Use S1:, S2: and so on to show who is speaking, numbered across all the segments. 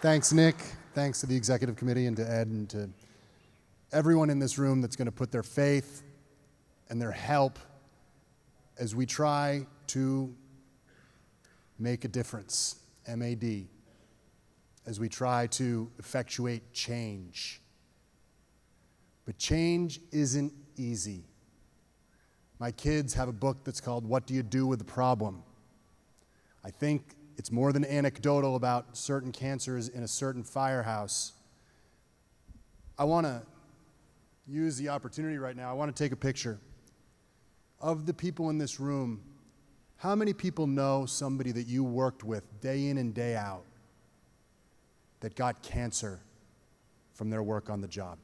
S1: Thanks, Nick. Thanks to the executive committee and to Ed and to everyone in this room that's going to put their faith and their help as we try to make a difference, MAD, as we try to effectuate change. But change isn't easy. My kids have a book that's called What Do You Do with the Problem? I think it's more than anecdotal about certain cancers in a certain firehouse. I want to use the opportunity right now. I want to take a picture. Of the people in this room, how many people know somebody that you worked with day in and day out that got cancer from their work on the job?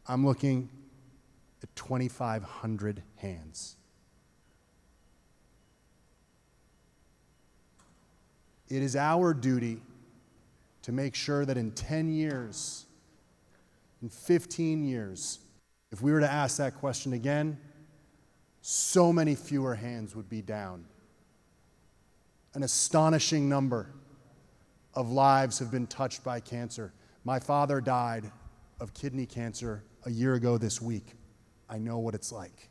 S1: I'm looking at 2,500 hands. It is our duty to make sure that in 10 years, in 15 years, if we were to ask that question again, so many fewer hands would be down. An astonishing number of lives have been touched by cancer. My father died of kidney cancer a year ago this week. I know what it's like.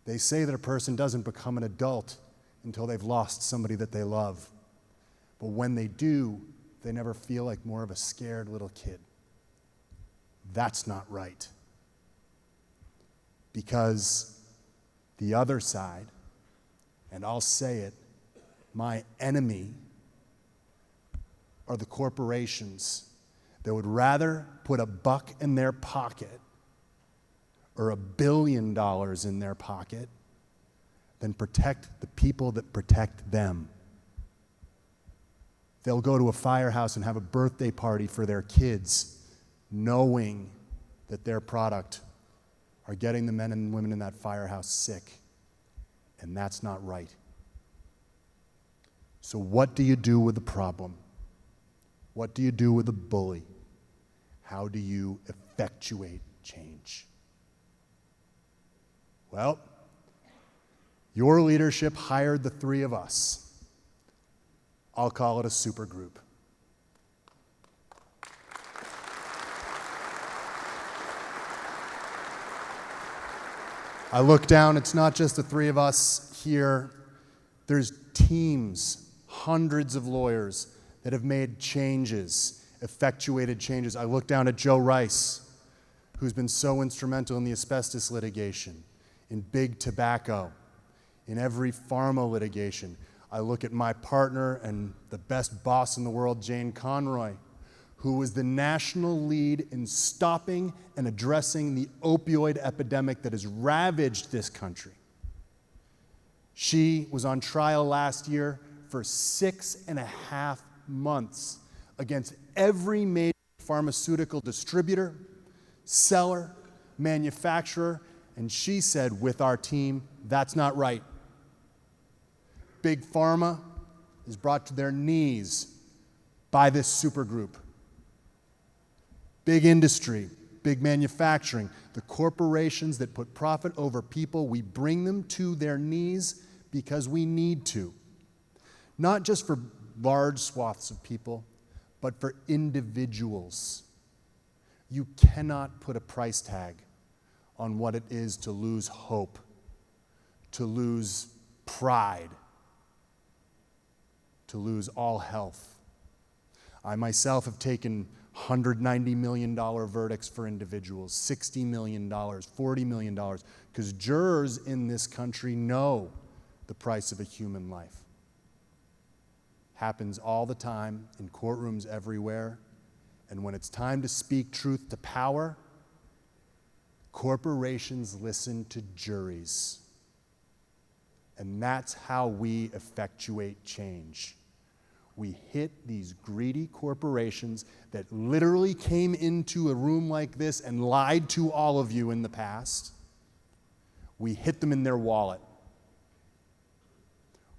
S1: They say that a person doesn't become an adult until they've lost somebody that they love. But when they do, they never feel like more of a scared little kid. That's not right. Because the other side, and I'll say it, my enemy, are the corporations that would rather put $1 in their pocket or $1 billion in their pocket than protect the people that protect them. They'll go to a firehouse and have a birthday party for their kids, knowing that their product are getting the men and women in that firehouse sick. And that's not right. So what do you do with the problem? What do you do with the bully? How do you effectuate change? Well, your leadership hired the three of us. I'll call it a super group. I look down, it's not just the three of us here. There's teams, hundreds of lawyers that have made changes, effectuated changes. I look down at Joe Rice, who's been so instrumental in the asbestos litigation, in big tobacco, in every pharma litigation. I look at my partner and the best boss in the world, Jane Conroy, who was the national lead in stopping and addressing the opioid epidemic that has ravaged this country. She was on trial last year for 6.5 months against every major pharmaceutical distributor, seller, manufacturer, and she said with our team, that's not right. Big Pharma is brought to their knees by this supergroup. Big industry, big manufacturing, the corporations that put profit over people, we bring them to their knees because we need to. Not just for large swaths of people, but for individuals. You cannot put a price tag on what it is to lose hope, to lose pride, to lose all health. I myself have taken $190 million verdicts for individuals, $60 million, $40 million, because jurors in this country know the price of a human life. Happens all the time in courtrooms everywhere, and when it's time to speak truth to power, corporations listen to juries. And that's how we effectuate change. We hit these greedy corporations that literally came into a room like this and lied to all of you in the past. We hit them in their wallet.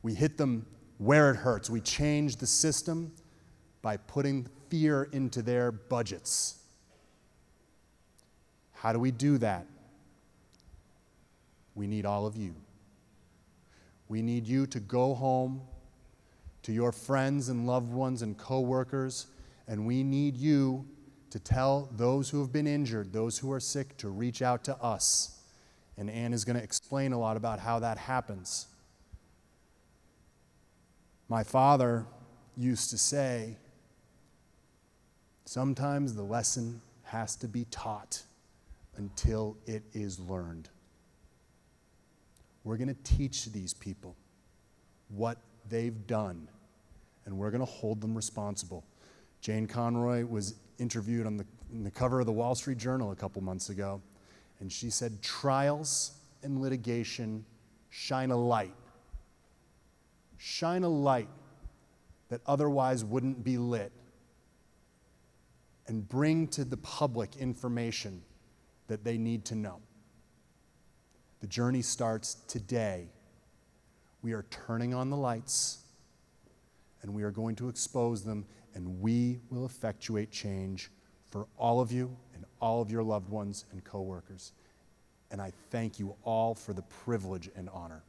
S1: We hit them where it hurts. We change the system by putting fear into their budgets. How do we do that? We need all of you. We need you to go home to your friends and loved ones and coworkers, and we need you to tell those who have been injured, those who are sick, to reach out to us. And Ann is going to explain a lot about how that happens. My father used to say, sometimes the lesson has to be taught until it is learned. We're going to teach these people what they've done, and we're going to hold them responsible. Jane Conroy was interviewed on the cover of the Wall Street Journal a couple months ago, and she said, trials and litigation shine a light that otherwise wouldn't be lit, and bring to the public information that they need to know. The journey starts today. We are turning on the lights, and we are going to expose them, and we will effectuate change for all of you and all of your loved ones and coworkers. And I thank you all for the privilege and honor.